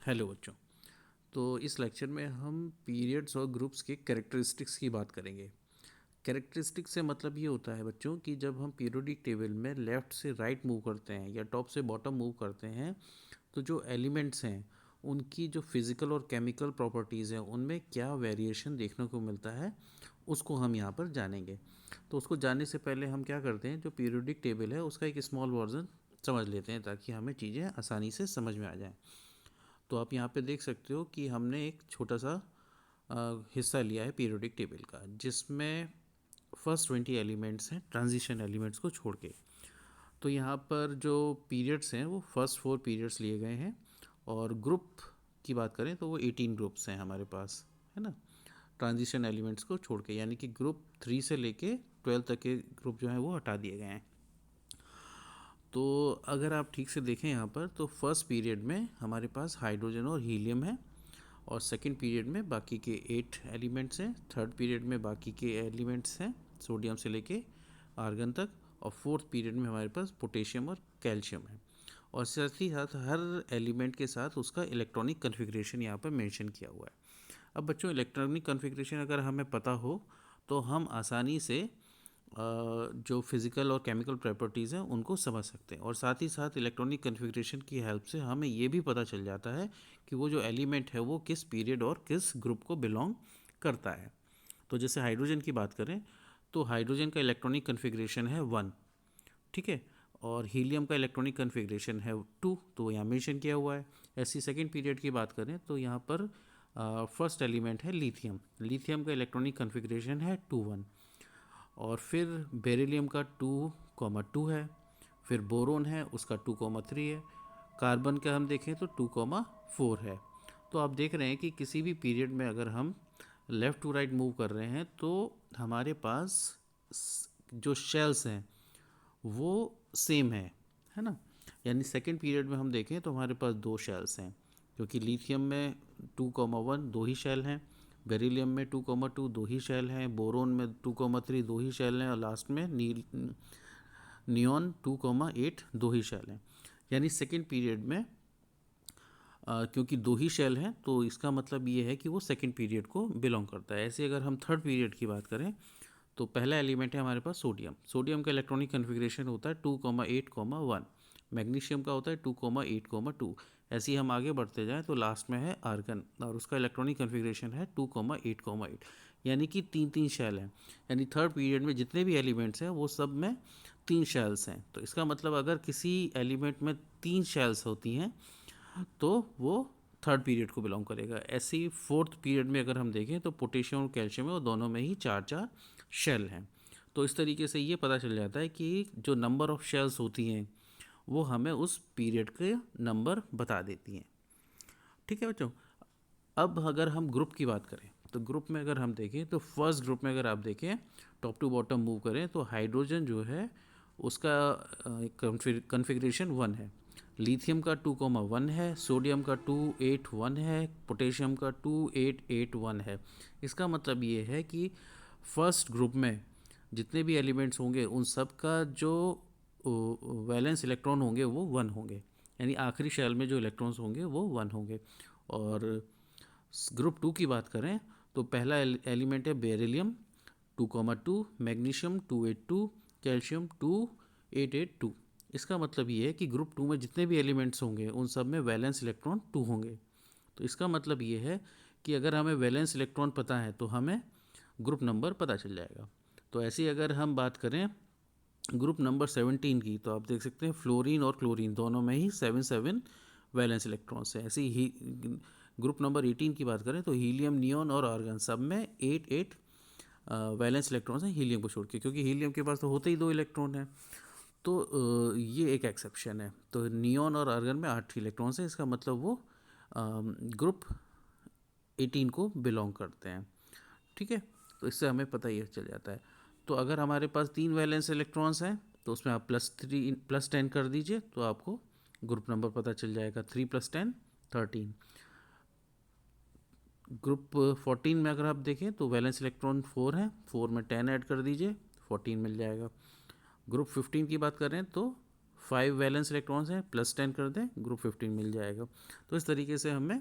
Hello बच्चों। तो इस लेक्चर में हम पीरियड्स और ग्रुप्स के कैरेक्टरिस्टिक्स की बात करेंगे। कैरेक्टरिस्टिक्स से मतलब ये होता है बच्चों कि जब हम पीरियोडिक टेबल में लेफ़्ट से राइट मूव करते हैं या टॉप से बॉटम मूव करते हैं तो जो एलिमेंट्स हैं उनकी जो फिज़िकल और केमिकल प्रॉपर्टीज़ हैं उनमें क्या वेरिएशन देखने को मिलता है उसको हम यहाँ पर जानेंगे। तो उसको जानने से पहले हम क्या करते हैं, जो पीरियोडिक टेबल है उसका एक स्मॉल वर्जन समझ लेते हैं ताकि हमें चीज़ें आसानी से समझ में आ जाएं। तो आप यहाँ पे देख सकते हो कि हमने एक छोटा सा हिस्सा लिया है पीरियोडिक टेबल का, जिसमें फर्स्ट 20 एलिमेंट्स हैं ट्रांजिशन एलिमेंट्स को छोड़ के। तो यहाँ पर जो पीरियड्स हैं वो फर्स्ट 4 पीरियड्स लिए गए हैं, और ग्रुप की बात करें तो वो 18 ग्रुप्स हैं हमारे पास, है ना, ट्रांजिशन एलिमेंट्स को छोड़ के। यानी कि ग्रुप 3 से लेके 12 तक के ग्रुप जो हैं वो हटा दिए गए हैं। तो अगर आप ठीक से देखें यहाँ पर, तो फर्स्ट पीरियड में हमारे पास हाइड्रोजन और हीलियम है, और सेकंड पीरियड में बाकी के 8 एलिमेंट्स हैं, थर्ड पीरियड में बाकी के एलिमेंट्स हैं सोडियम से लेके आर्गन तक, और फोर्थ पीरियड में हमारे पास पोटेशियम और कैल्शियम है। और साथ ही साथ हर एलिमेंट के साथ उसका इलेक्ट्रॉनिक कन्फिग्रेशन यहाँ पर मेंशन किया हुआ है। अब बच्चों, इलेक्ट्रॉनिक कन्फिग्रेशन अगर हमें पता हो तो हम आसानी से जो फिज़िकल और केमिकल प्रॉपर्टीज़ हैं उनको समझ सकते हैं, और साथ ही साथ इलेक्ट्रॉनिक कन्फिग्रेशन की हेल्प से हमें ये भी पता चल जाता है कि वो जो एलिमेंट है वो किस पीरियड और किस ग्रुप को बिलोंग करता है। तो जैसे हाइड्रोजन की बात करें तो हाइड्रोजन का इलेक्ट्रॉनिक कन्फिग्रेशन है 1, ठीक है, और हीलियम का इलेक्ट्रॉनिक कन्फिग्रेशन है 2, तो यहाँ मेंशन किया हुआ है। ऐसी सेकेंड पीरियड की बात करें तो यहाँ पर फर्स्ट एलिमेंट है लिथियम, लिथियम का इलेक्ट्रॉनिक कन्फिग्रेशन है 2 1, और फिर बेरिलियम का 2,2 है, फिर बोरोन है उसका 2,3 है, कार्बन का हम देखें तो 2,4 है। तो आप देख रहे हैं कि किसी भी पीरियड में अगर हम लेफ़्ट टू राइट मूव कर रहे हैं तो हमारे पास जो शेल्स हैं वो सेम है ना। यानी सेकेंड पीरियड में हम देखें तो हमारे पास 2 शेल्स हैं, क्योंकि लिथियम में 2,1 दो ही शेल हैं, बेरिलियम में 2,2 दो ही शेल हैं, बोरोन में 2,3 दो ही शेल हैं, और लास्ट में नियॉन 2,8 दो ही शेल हैं। यानी सेकेंड पीरियड में क्योंकि दो ही शेल हैं तो इसका मतलब ये है कि वो सेकेंड पीरियड को बिलोंग करता है। ऐसे अगर हम थर्ड पीरियड की बात करें तो पहला एलिमेंट है हमारे पास सोडियम, सोडियम का इलेक्ट्रॉनिक कन्फिग्रेशन होता है 2,8,1, मैग्नीशियम का होता है 2,8,2। ऐसे ही हम आगे बढ़ते जाएं तो लास्ट में है आर्गन, और उसका इलेक्ट्रॉनिक कन्फिग्रेशन है 2,8,8, यानी कि 3 3 शेल हैं। यानी थर्ड पीरियड में जितने भी एलिमेंट्स हैं वो सब में 3 शेल्स हैं। तो इसका मतलब अगर किसी एलिमेंट में 3 शेल्स होती हैं तो वो थर्ड पीरियड को बिलोंग करेगा। ऐसे ही फोर्थ पीरियड में अगर हम देखें तो पोटेशियम और कैल्शियम है और दोनों में ही 4 4 शेल हैं। तो इस तरीके से ये पता चल जाता है कि जो नंबर ऑफ़ शेल्स होती हैं वो हमें उस पीरियड के नंबर बता देती हैं। ठीक है बच्चों। अब अगर हम ग्रुप की बात करें तो ग्रुप में अगर हम देखें तो फर्स्ट ग्रुप में अगर आप देखें टॉप टू बॉटम मूव करें तो हाइड्रोजन जो है उसका कन्फिग्रेशन 1 है, लिथियम का 2,1 है, सोडियम का 2,8,1 है, पोटेशियम का 2,8,8,1 है। इसका मतलब ये है कि फर्स्ट ग्रुप में जितने भी एलिमेंट्स होंगे उन सब का जो वैलेंस इलेक्ट्रॉन होंगे वो 1 होंगे, यानी आखिरी शेल में जो इलेक्ट्रॉन्स होंगे वो 1 होंगे। और ग्रुप 2 की बात करें तो पहला एलिमेंट है बेरिलियम 2,2, मैग्नीशियम 2,8,2, कैल्शियम 2,8,8,2। इसका मतलब ये है कि ग्रुप 2 में जितने भी एलिमेंट्स होंगे उन सब में वैलेंस इलेक्ट्रॉन 2 होंगे। तो इसका मतलब ये है कि अगर हमें वैलेंस इलेक्ट्रॉन पता है तो हमें ग्रुप नंबर पता चल जाएगा। तो ऐसी अगर हम बात करें ग्रुप नंबर 17 की तो आप देख सकते हैं फ्लोरीन और क्लोरीन दोनों में ही 7 7 वैलेंस इलेक्ट्रॉन्स हैं। ऐसे ही ग्रुप नंबर 18 की बात करें तो हीलियम, नियॉन और आर्गन सब में 8 8 वैलेंस इलेक्ट्रॉन्स हैं हीलियम को छोड़ के, क्योंकि हीलियम के पास तो होते ही 2 इलेक्ट्रॉन हैं। तो ये एक एक्सेप्शन है। तो नियॉन और आर्गन में 8 इलेक्ट्रॉन्स हैं, इसका मतलब वो ग्रुप 18 को बिलोंग करते हैं। ठीक है, तो इससे हमें पता ही चल जाता है। तो अगर हमारे पास 3 वैलेंस इलेक्ट्रॉन्स हैं तो उसमें आप +10 कर दीजिए तो आपको ग्रुप नंबर पता चल जाएगा। 3 + 10 13। ग्रुप 14 में अगर आप देखें तो वैलेंस इलेक्ट्रॉन 4 है, 4 में 10 ऐड कर दीजिए 14 मिल जाएगा। ग्रुप 15 की बात करें तो 5 वैलेंस इलेक्ट्रॉन्स हैं, +10 कर दें, ग्रुप 15 मिल जाएगा। तो इस तरीके से हमें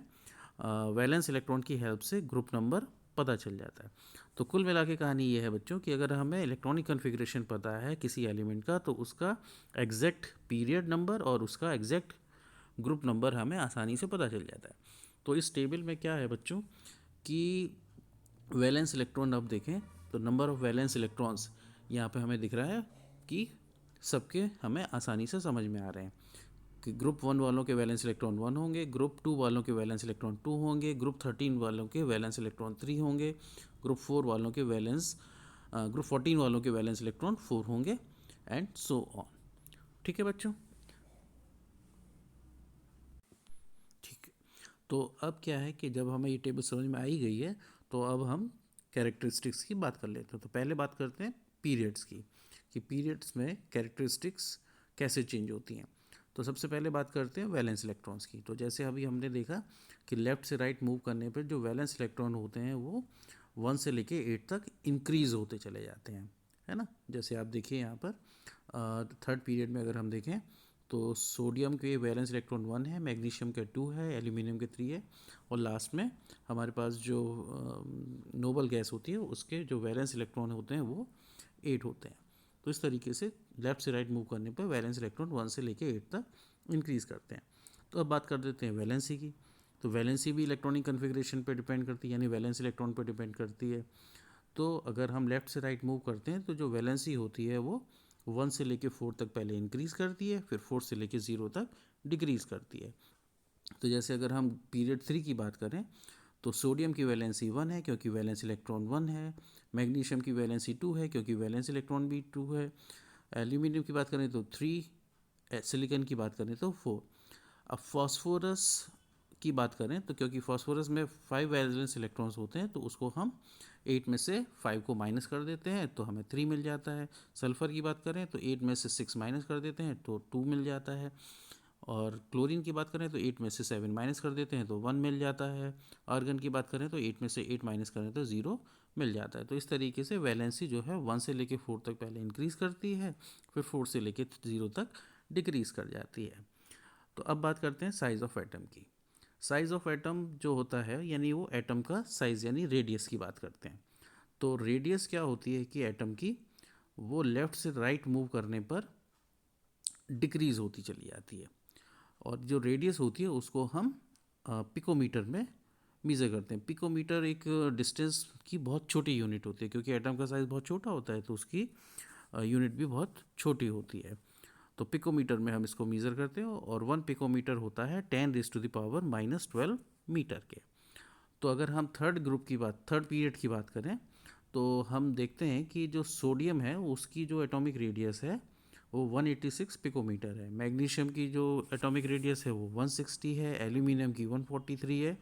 वैलेंस इलेक्ट्रॉन की हेल्प से ग्रुप नंबर पता चल जाता है। तो कुल मिला के कहानी ये है बच्चों कि अगर हमें इलेक्ट्रॉनिक कन्फिग्रेशन पता है किसी एलिमेंट का, तो उसका एग्जैक्ट पीरियड नंबर और उसका एग्जैक्ट ग्रुप नंबर हमें आसानी से पता चल जाता है। तो इस टेबल में क्या है बच्चों कि वैलेंस इलेक्ट्रॉन अब देखें तो नंबर ऑफ़ वैलेंस इलेक्ट्रॉन्स यहाँ पे हमें दिख रहा है कि सबके हमें आसानी से समझ में आ रहे हैं कि ग्रुप 1 वालों के वैलेंस इलेक्ट्रॉन 1 होंगे, ग्रुप 2 वालों के वैलेंस इलेक्ट्रॉन 2 होंगे, ग्रुप 13 वालों के वैलेंस इलेक्ट्रॉन 3 होंगे, ग्रुप 4 वालों के वैलेंस ग्रुप 14 वालों के वैलेंस इलेक्ट्रॉन 4 होंगे एंड सो ऑन। ठीक है बच्चों, ठीक है। तो अब क्या है कि जब हमें ये टेबल समझ में आई गई है, तो अब हम कैरेक्टरिस्टिक्स की बात कर लेते हैं। तो पहले बात करते हैं पीरियड्स की, कि पीरियड्स में कैरेक्टरिस्टिक्स कैसे चेंज होती हैं। तो सबसे पहले बात करते हैं वैलेंस इलेक्ट्रॉन्स की। तो जैसे अभी हमने देखा कि लेफ़्ट से राइट मूव करने पर जो वैलेंस इलेक्ट्रॉन होते हैं वो 1 से लेके 8 तक इंक्रीज़ होते चले जाते हैं, है ना। जैसे आप देखिए यहाँ पर थर्ड पीरियड में अगर हम देखें तो सोडियम के वैलेंस इलेक्ट्रॉन 1 है, मैग्नीशियम के 2 है, एल्यूमिनियम के 3 है, और लास्ट में हमारे पास जो नोबल गैस होती है उसके जो वैलेंस इलेक्ट्रॉन होते हैं वो 8 होते हैं। तो इस तरीके से लेफ़्ट से राइट मूव करने पर वैलेंस इलेक्ट्रॉन 1 से लेके 8 तक इंक्रीज़ करते हैं। तो अब बात कर देते हैं वैलेंसी की। तो वैलेंसी भी इलेक्ट्रॉनिक कन्फिग्रेशन पर डिपेंड करती है, यानी वैलेंस इलेक्ट्रॉन पर डिपेंड करती है। तो अगर हम लेफ़्ट से राइट मूव करते हैं तो जो वैलेंसी होती है वो 1 से लेके 4 तक पहले इंक्रीज़ करती है, फिर 4 से लेके 0 तक डिक्रीज़ करती है। तो जैसे अगर हम पीरियड 3 की बात करें तो सोडियम की वैलेंसी 1 है क्योंकि वैलेंस इलेक्ट्रॉन 1 है, मैग्नीशियम की वैलेंसी 2 है क्योंकि वैलेंस इलेक्ट्रॉन भी 2 है, एल्यूमिनियम की बात करें तो 3, सिलिकॉन की बात करें तो 4। अब फॉस्फोरस की बात करें तो क्योंकि फॉस्फोरस में 5 वैलेंस इलेक्ट्रॉन्स होते हैं तो उसको हम 8 में से 5 को माइनस कर देते हैं तो हमें 3 मिल जाता है। सल्फ़र की बात करें तो 8 में से 6 माइनस कर देते हैं तो 2 मिल जाता है। और क्लोरीन की बात करें तो 8 में से 7 माइनस कर देते हैं तो 1 मिल जाता है। आर्गन की बात करें तो 8 में से 8 माइनस करें तो 0 मिल जाता है। तो इस तरीके से वैलेंसी जो है 1 से लेके 4 तक पहले इंक्रीज़ करती है, फिर 4 से लेके 0 तक डिक्रीज़ कर जाती है। तो अब बात करते हैं साइज़ ऑफ एटम की। साइज़ ऑफ एटम जो होता है यानी वो एटम का साइज़ यानी रेडियस की बात करते हैं। तो रेडियस क्या होती है कि एटम की वो लेफ़्ट से राइट मूव करने पर डिक्रीज़ होती चली जाती है, और जो रेडियस होती है उसको हम पिकोमीटर में मीज़र करते हैं। पिकोमीटर एक डिस्टेंस की बहुत छोटी यूनिट होती है, क्योंकि एटम का साइज़ बहुत छोटा होता है तो उसकी यूनिट भी बहुत छोटी होती है। तो पिकोमीटर में हम इसको मीज़र करते हैं, और 1 पिकोमीटर होता है 10⁻⁻12 मीटर के। तो अगर हम थर्ड पीरियड की बात करें तो हम देखते हैं कि जो सोडियम है उसकी जो एटॉमिक रेडियस है वो 186 पिकोमीटर है, मैग्नीशियम की जो एटॉमिक रेडियस है वो 160 है, एल्यूमिनियम की 143 है,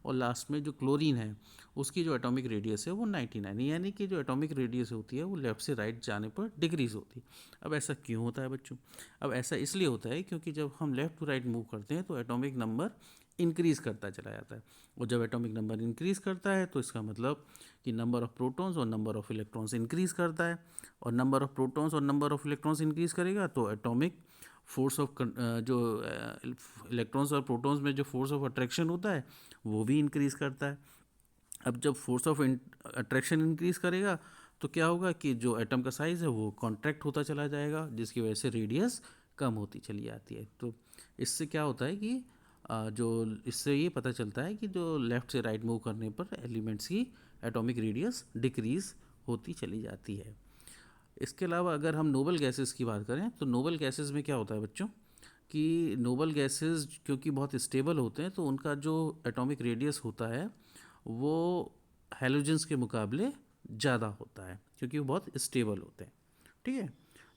और लास्ट में जो क्लोरीन है उसकी जो एटॉमिक रेडियस है वो 99, यानी कि जो एटॉमिक रेडियस होती है वो लेफ़्ट से राइट जाने पर डिक्रीज़ होती है। अब ऐसा क्यों होता है बच्चों? अब ऐसा इसलिए होता है क्योंकि जब हम लेफ़्ट टू राइट मूव करते हैं तो एटॉमिक नंबर इंक्रीज़ करता चला जाता है, और जब एटॉमिक नंबर इंक्रीज़ करता है तो इसका मतलब कि नंबर ऑफ़ प्रोटॉन्स और नंबर ऑफ़ इलेक्ट्रॉन्स इंक्रीज़ करता है, और नंबर ऑफ़ प्रोटॉन्स और नंबर ऑफ़ इलेक्ट्रॉन्स इंक्रीज़ करेगा तो एटॉमिक फोर्स ऑफ जो इलेक्ट्रॉन्स और प्रोटॉन्स में जो फोर्स ऑफ अट्रैक्शन होता है वो भी इंक्रीज़ करता है। अब जब फोर्स ऑफ अट्रैक्शन इंक्रीज़ करेगा तो क्या होगा कि जो एटम का साइज़ है वो कॉन्ट्रैक्ट होता चला जाएगा, जिसकी वजह से रेडियस कम होती चली जाती है। तो इससे क्या होता है कि जो इससे ये पता चलता है कि जो लेफ़्ट से राइट मूव करने पर एलिमेंट्स की एटॉमिक रेडियस डिक्रीज़ होती चली जाती है। इसके अलावा अगर हम नोबल गैसेस की बात करें तो नोबल गैसेस में क्या होता है बच्चों कि नोबल गैसेस क्योंकि बहुत स्टेबल होते हैं तो उनका जो एटॉमिक रेडियस होता है वो हैलोजेंस के मुकाबले ज़्यादा होता है, क्योंकि वो बहुत स्टेबल होते हैं। ठीक है।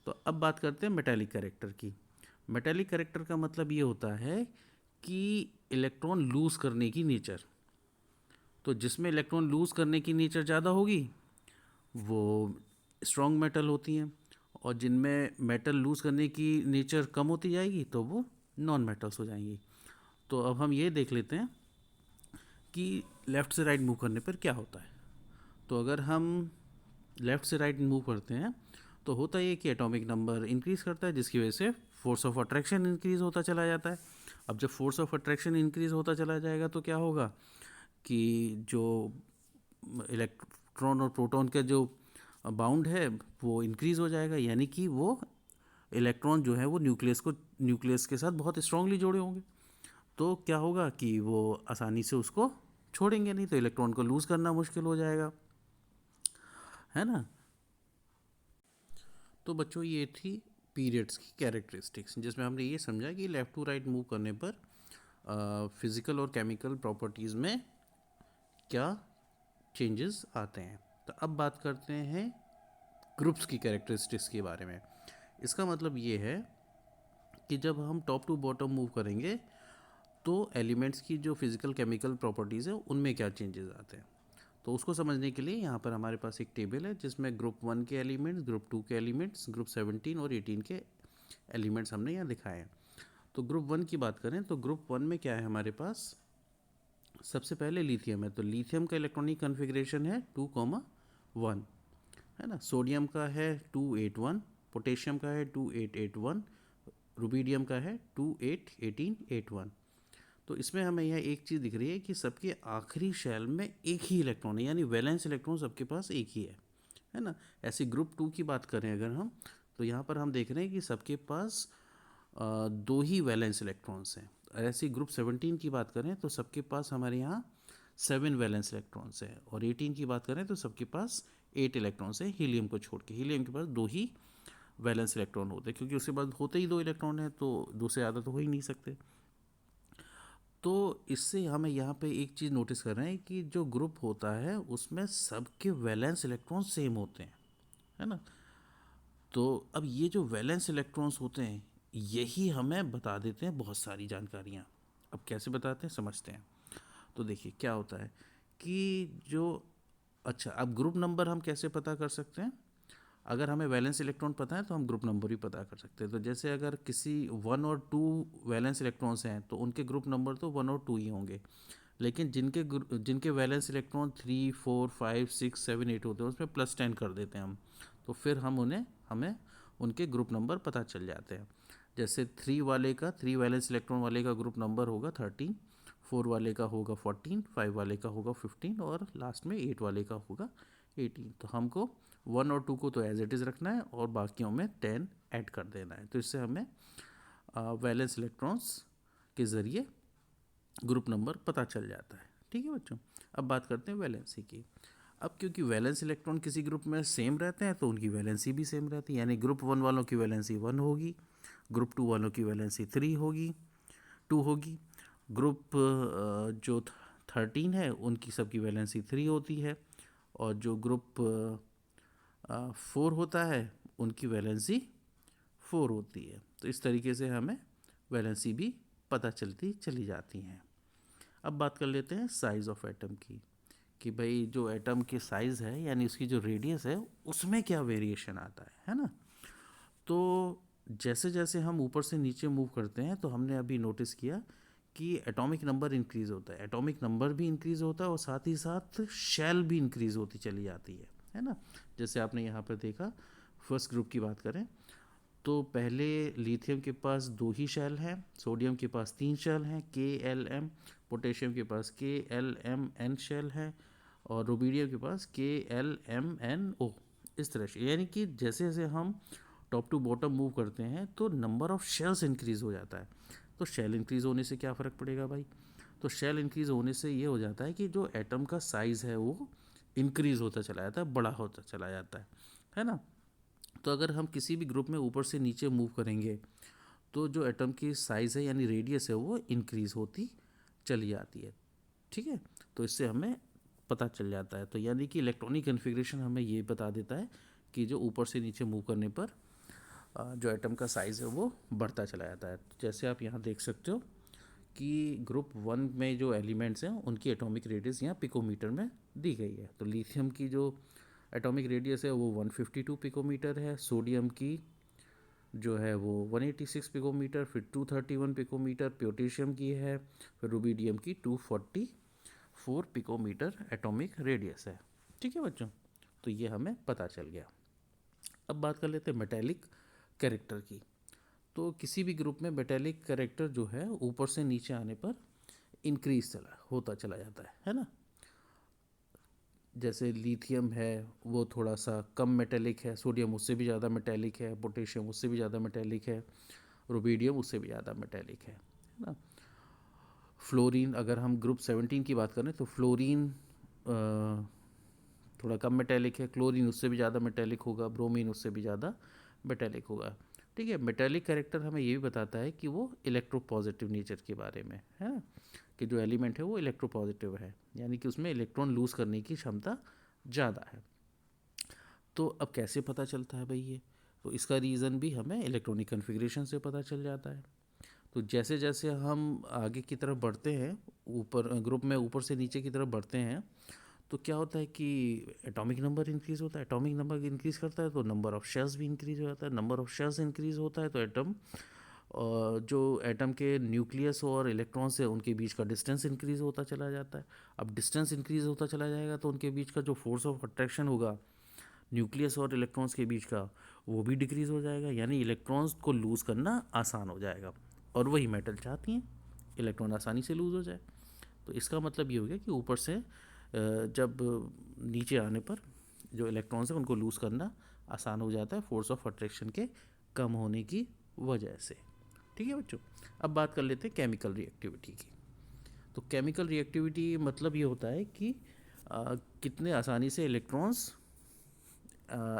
तो अब बात करते हैं मेटेलिक कैरेक्टर की। मेटेलिक कैरेक्टर का मतलब ये होता है कि इलेक्ट्रॉन लूज़ करने की नेचर। तो जिसमें इलेक्ट्रॉन लूज़ करने की नेचर ज़्यादा होगी वो स्ट्रॉन्ग मेटल होती हैं, और जिनमें मेटल लूज़ करने की नेचर कम होती जाएगी तो वो नॉन मेटल्स हो जाएंगी। तो अब हम ये देख लेते हैं कि लेफ़्ट से राइट मूव करने पर क्या होता है। तो अगर हम लेफ़्ट से राइट मूव करते हैं तो होता ये कि एटॉमिक नंबर इंक्रीज़ करता है, जिसकी वजह से फोर्स ऑफ अट्रैक्शन इंक्रीज़ होता चला जाता है। अब जब फोर्स ऑफ अट्रैक्शन इंक्रीज़ होता चला जाएगा तो क्या होगा कि जो इलेक्ट्रॉन और प्रोटॉन का जो बाउंड है वो इंक्रीज़ हो जाएगा, यानी कि वो इलेक्ट्रॉन जो है वो न्यूक्लियस के साथ बहुत स्ट्रांगली जुड़े होंगे। तो क्या होगा कि वो आसानी से उसको छोड़ेंगे नहीं, तो इलेक्ट्रॉन को लूज़ करना मुश्किल हो जाएगा, है ना। तो बच्चों ये थी पीरियड्स की कैरेक्टरिस्टिक्स, जिसमें हमने ये समझा कि लेफ़्ट टू राइट मूव करने पर फिज़िकल और केमिकल प्रॉपर्टीज़ में क्या चेंजेस आते हैं। तो अब बात करते हैं ग्रुप्स की कैरेक्टरिस्टिक्स के बारे में। इसका मतलब ये है कि जब हम टॉप टू बॉटम मूव करेंगे तो एलिमेंट्स की जो फिज़िकल केमिकल प्रॉपर्टीज़ है उनमें क्या चेंजेस आते हैं। तो उसको समझने के लिए यहाँ पर हमारे पास एक टेबल है जिसमें ग्रुप 1 के एलिमेंट्स, ग्रुप 2 के एलिमेंट्स, ग्रुप 17 और 18 के एलिमेंट्स हमने यहाँ दिखाए हैं। तो ग्रुप 1 की बात करें तो ग्रुप 1 में क्या है हमारे पास, सबसे पहले लिथियम है। तो लिथियम का इलेक्ट्रॉनिक कन्फिग्रेशन है 2,1, है ना। सोडियम का है 281, पोटेशियम का है 2881, रुबीडियम का है 281881। तो इसमें हमें यह एक चीज़ दिख रही है कि सबके आखिरी शेल में एक ही इलेक्ट्रॉन है, यानी वैलेंस इलेक्ट्रॉन सबके पास एक ही है ना। ऐसे ग्रुप 2 की बात करें अगर हम, तो यहाँ पर हम देख रहे हैं कि सबके पास दो ही वैलेंस इलेक्ट्रॉन्स हैं। ऐसे ग्रुप 17 की बात करें तो सबके पास हमारे यहाँ 7 वैलेंस इलेक्ट्रॉन्स हैं, और 18 की बात करें तो सबके पास 8 इलेक्ट्रॉन्स हैं, हीलियम को छोड़ के। हीलियम के पास दो ही वैलेंस इलेक्ट्रॉन होते हैं, क्योंकि उसके बाद होते ही दो इलेक्ट्रॉन है, तो दो से ज़्यादा तो हो ही नहीं सकते। तो इससे हमें यहाँ पे एक चीज़ नोटिस कर रहे हैं कि जो ग्रुप होता है उसमें सबके वैलेंस इलेक्ट्रॉन सेम होते हैं, है ना। तो अब ये जो वैलेंस इलेक्ट्रॉन्स होते हैं यही हमें बता देते हैं बहुत सारी जानकारियाँ। अब कैसे बताते हैं समझते हैं। तो देखिए क्या होता है कि जो, अच्छा, अब ग्रुप नंबर हम कैसे पता कर सकते हैं। अगर हमें वैलेंस इलेक्ट्रॉन पता है तो हम ग्रुप नंबर भी पता कर सकते हैं। तो जैसे अगर किसी 1 और 2 वैलेंस इलेक्ट्रॉन्स हैं तो उनके ग्रुप नंबर तो 1 और 2 ही होंगे, लेकिन जिनके वैलेंस इलेक्ट्रॉन 3, 4, 5, 6, 7, 8 होते हैं उसमें +10 कर देते हैं हम, तो फिर हमें उनके ग्रुप नंबर पता चल जाते हैं। जैसे 3 वैलेंस इलेक्ट्रॉन वाले का ग्रुप नंबर होगा 13, 4 वाले का होगा 14, 5 वाले का होगा 15 और लास्ट में 8 वाले का होगा 18। तो हमको 1 और 2 को तो एज इट इज़ रखना है और बाकियों में 10 ऐड कर देना है। तो इससे हमें वैलेंस इलेक्ट्रॉन्स के ज़रिए ग्रुप नंबर पता चल जाता है। ठीक है बच्चों। अब बात करते हैं वैलेंसी की। अब क्योंकि वैलेंस इलेक्ट्रॉन किसी ग्रुप में सेम रहते हैं तो उनकी वैलेंसी भी सेम रहती है, यानी ग्रुप 1 वालों की वैलेंसी 1 होगी, ग्रुप 2 वालों की वैलेंसी 2 होगी, ग्रुप जो 13 है उनकी सबकी वैलेंसी 3 होती है, और जो ग्रुप 4 होता है उनकी वैलेंसी 4 होती है। तो इस तरीके से हमें वैलेंसी भी पता चलती चली जाती हैं। अब बात कर लेते हैं साइज़ ऑफ एटम की, कि भाई जो एटम की साइज़ है यानी उसकी जो रेडियस है उसमें क्या वेरिएशन आता है ना। तो जैसे जैसे हम ऊपर से नीचे मूव करते हैं तो हमने अभी नोटिस किया कि एटॉमिक नंबर इंक्रीज़ होता है, एटॉमिक नंबर भी इंक्रीज़ होता है और साथ ही साथ शेल भी इंक्रीज़ होती चली जाती है ना। जैसे आपने यहाँ पर देखा, फर्स्ट ग्रुप की बात करें तो पहले लिथियम के पास दो ही शेल हैं, सोडियम के पास 3 शेल हैं KLm, पोटेशियम के पास KLmn शेल है, और रुबीडियम के पास KLmno। इस तरह से, यानी कि जैसे जैसे हम टॉप टू बॉटम मूव करते हैं तो नंबर ऑफ शेल्स इंक्रीज़ हो जाता है। तो शेल इंक्रीज़ होने से क्या फ़र्क पड़ेगा भाई, तो शेल इंक्रीज़ होने से ये हो जाता है कि जो एटम का साइज़ है वो इंक्रीज़ होता चला जाता है, बड़ा होता चला जाता है ना। तो अगर हम किसी भी ग्रुप में ऊपर से नीचे मूव करेंगे तो जो एटम की साइज़ है यानी रेडियस है वो इंक्रीज़ होती चली जाती है। ठीक है, तो इससे हमें पता चल जाता है। तो यानी कि इलेक्ट्रॉनिक कन्फिग्रेशन हमें ये बता देता है कि जो ऊपर से नीचे मूव करने पर जो एटम का साइज़ है वो बढ़ता चला जाता है। जैसे आप यहाँ देख सकते हो कि ग्रुप 1 में जो एलिमेंट्स हैं उनकी एटॉमिक रेडियस यहाँ पिकोमीटर में दी गई है। तो लिथियम की जो एटॉमिक रेडियस है वो 152 पिकोमीटर है, सोडियम की जो है वो 186 पिकोमीटर, फिर 231 पिकोमीटर पोटेशियम की है, फिर रुबीडियम की 244 पिकोमीटर एटॉमिक रेडियस है। ठीक है बच्चों, तो ये हमें पता चल गया। अब बात कर लेते हैं मेटेलिक कैरेक्टर की। तो किसी भी ग्रुप में मेटेलिक कैरेक्टर जो है ऊपर से नीचे आने पर इंक्रीज होता चला जाता है ना। जैसे लिथियम है वो थोड़ा सा कम मेटेलिक है, सोडियम उससे भी ज़्यादा मेटेलिक है, पोटेशियम उससे भी ज़्यादा मेटेलिक है, रुबीडियम उससे भी ज़्यादा मेटेलिक है ना। फ्लोरीन, अगर हम ग्रुप 17 की बात करें तो फ्लोरीन थोड़ा कम मेटेलिक है, क्लोरीन उससे भी ज़्यादा मेटेलिक होगा, ब्रोमीन उससे भी ज़्यादा मेटेलिक होगा। ठीक है, मेटेलिक कैरेक्टर हमें ये भी बताता है कि वो इलेक्ट्रोपॉजिटिव नेचर के बारे में है ना, कि जो एलिमेंट है वो इलेक्ट्रोपॉजिटिव है, यानी कि उसमें इलेक्ट्रॉन लूज़ करने की क्षमता ज़्यादा है। तो अब कैसे पता चलता है भाई ये, तो इसका रीज़न भी हमें इलेक्ट्रॉनिक कन्फिग्रेशन से पता चल जाता है। तो जैसे जैसे हम आगे की तरफ बढ़ते हैं, ऊपर ग्रुप में ऊपर से नीचे की तरफ बढ़ते हैं, तो क्या होता है कि एटॉमिक नंबर इंक्रीज़ होता है, एटॉमिक नंबर इंक्रीज़ करता है तो नंबर ऑफ शेल्स भी इंक्रीज़ हो जाता है, नंबर ऑफ शेल्स इंक्रीज़ होता है तो एटम जो एटम के न्यूक्लियस और इलेक्ट्रॉन्स है उनके बीच का डिस्टेंस इंक्रीज़ होता चला जाता है। अब डिस्टेंस इंक्रीज़ होता चला जाएगा तो उनके बीच का जो फोर्स ऑफ अट्रैक्शन होगा न्यूक्लियस और इलेक्ट्रॉन्स के बीच का, वो भी डिक्रीज़ हो जाएगा, यानी इलेक्ट्रॉन्स को लूज़ करना आसान हो जाएगा। और वही मेटल चाहती हैं इलेक्ट्रॉन आसानी से लूज़ हो जाए। तो इसका मतलब ये हो गया कि ऊपर से जब नीचे आने पर जो इलेक्ट्रॉन्स हैं उनको लूज़ करना आसान हो जाता है फोर्स ऑफ अट्रैक्शन के कम होने की वजह से। ठीक है बच्चों, अब बात कर लेते हैं केमिकल रिएक्टिविटी की। तो केमिकल रिएक्टिविटी मतलब ये होता है कि कितने आसानी से इलेक्ट्रॉन्स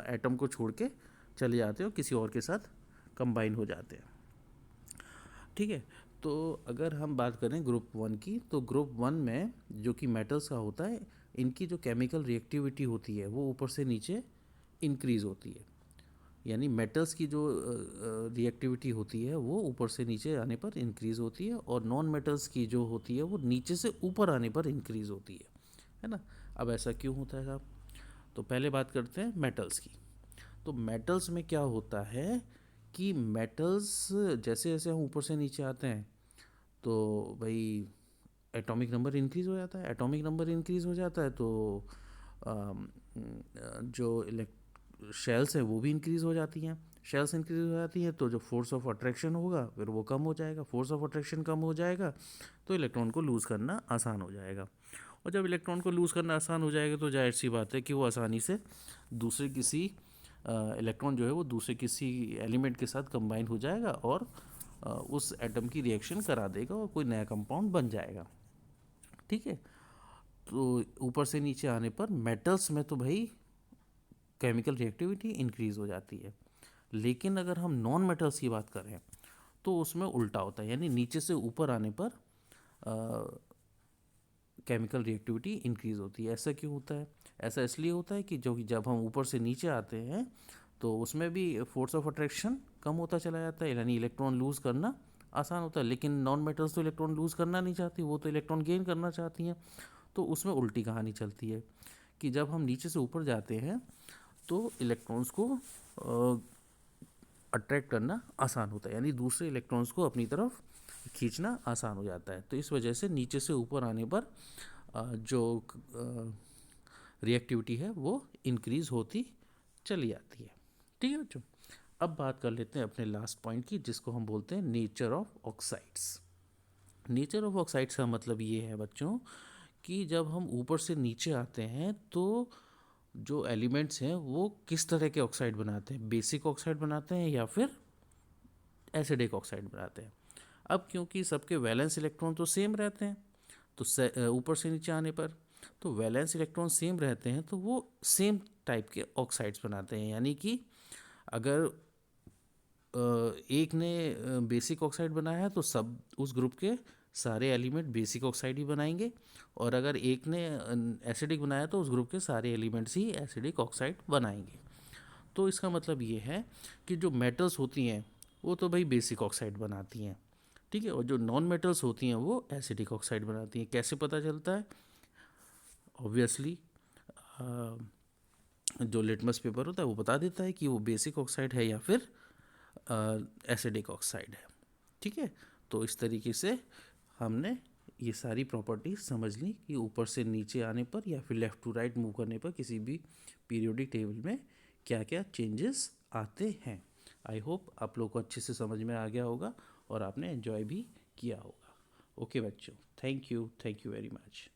एटम को छोड़ के चले जाते हैं और किसी और के साथ कंबाइन हो जाते हैं। ठीक है, तो अगर हम बात करें ग्रुप 1 की, तो ग्रुप 1 में जो कि मेटल्स का होता है, इनकी जो केमिकल रिएक्टिविटी होती है वो ऊपर से नीचे इंक्रीज़ होती है। यानी मेटल्स की जो रिएक्टिविटी होती है वो ऊपर से नीचे आने पर इंक्रीज़ होती है, और नॉन मेटल्स की जो होती है वो नीचे से ऊपर आने पर इंक्रीज़ होती है ना। अब ऐसा क्यों होता है साहब? तो पहले बात करते हैं मेटल्स की। तो मेटल्स में क्या होता है कि मेटल्स जैसे जैसे हम ऊपर से नीचे आते हैं तो भाई एटॉमिक नंबर इंक्रीज़ हो जाता है, एटॉमिक नंबर इंक्रीज़ हो जाता है तो जो शेल्स हैं वो भी इंक्रीज़ हो जाती हैं, शेल्स इंक्रीज़ हो जाती हैं तो जो फोर्स ऑफ अट्रैक्शन होगा फिर वो कम हो जाएगा, फोर्स ऑफ अट्रैक्शन कम हो जाएगा तो इलेक्ट्रॉन को लूज़ करना आसान हो जाएगा। और जब इलेक्ट्रॉन को लूज़ करना आसान हो जाएगा तो जाहिर सी बात है कि वो आसानी से दूसरे किसी इलेक्ट्रॉन जो है वो दूसरे किसी एलिमेंट के साथ कंबाइन हो जाएगा और उस एटम की रिएक्शन करा देगा और कोई नया कंपाउंड बन जाएगा। ठीक है, तो ऊपर से नीचे आने पर मेटल्स में तो भाई केमिकल रिएक्टिविटी इंक्रीज़ हो जाती है, लेकिन अगर हम नॉन मेटल्स की बात करें तो उसमें उल्टा होता है, यानी नीचे से ऊपर आने पर केमिकल रिएक्टिविटी इंक्रीज़ होती है। ऐसा क्यों होता है? ऐसा इसलिए होता है कि जो जब हम ऊपर से नीचे आते हैं तो उसमें भी फोर्स ऑफ अट्रैक्शन कम होता चला जाता है, यानी इलेक्ट्रॉन लूज़ करना आसान होता है। लेकिन नॉन मेटल्स तो इलेक्ट्रॉन लूज़ करना नहीं चाहती, वो तो इलेक्ट्रॉन गेन करना चाहती हैं। तो उसमें उल्टी कहानी चलती है कि जब हम नीचे से ऊपर जाते हैं तो इलेक्ट्रॉन्स को अट्रैक्ट करना आसान होता है, यानी दूसरे इलेक्ट्रॉन्स को अपनी तरफ खींचना आसान हो जाता है। तो इस वजह से नीचे से ऊपर आने पर जो रिएक्टिविटी है वो इंक्रीज़ होती चली जाती है। ठीक है बच्चों, अब बात कर लेते हैं अपने लास्ट पॉइंट की, जिसको हम बोलते हैं nature of oxides. Nature of oxides का मतलब ये है बच्चों कि जब हम ऊपर से नीचे आते हैं तो जो एलिमेंट्स हैं वो किस तरह के ऑक्साइड बनाते हैं, बेसिक ऑक्साइड बनाते हैं या फिर एसिडिक ऑक्साइड बनाते हैं। अब क्योंकि सबके वैलेंस इलेक्ट्रॉन तो सेम रहते हैं, तो ऊपर से नीचे आने पर तो वैलेंस इलेक्ट्रॉन सेम रहते हैं तो वो सेम टाइप के ऑक्साइड्स बनाते हैं। यानी कि अगर एक ने बेसिक ऑक्साइड बनाया है तो सब उस ग्रुप के सारे एलिमेंट बेसिक ऑक्साइड ही बनाएंगे, और अगर एक ने एसिडिक बनाया तो उस ग्रुप के सारे एलिमेंट्स ही एसिडिक ऑक्साइड बनाएंगे। तो इसका मतलब ये है कि जो मेटल्स होती हैं वो तो भाई बेसिक ऑक्साइड बनाती हैं, ठीक है, और जो नॉन मेटल्स होती हैं वो एसिडिक ऑक्साइड बनाती हैं। कैसे पता चलता है? ऑब्वियसली जो लिटमस पेपर होता है वो बता देता है कि वो बेसिक ऑक्साइड है या फिर एसिडिक ऑक्साइड है। ठीक है, तो इस तरीके से हमने ये सारी प्रॉपर्टीज समझ ली कि ऊपर से नीचे आने पर या फिर लेफ़्ट टू राइट मूव करने पर किसी भी पीरियोडिक टेबल में क्या क्या चेंजेस आते हैं। आई होप आप लोग को अच्छे से समझ में आ गया होगा और आपने एंजॉय भी किया होगा। ओके बच्चों, थैंक यू वेरी मच।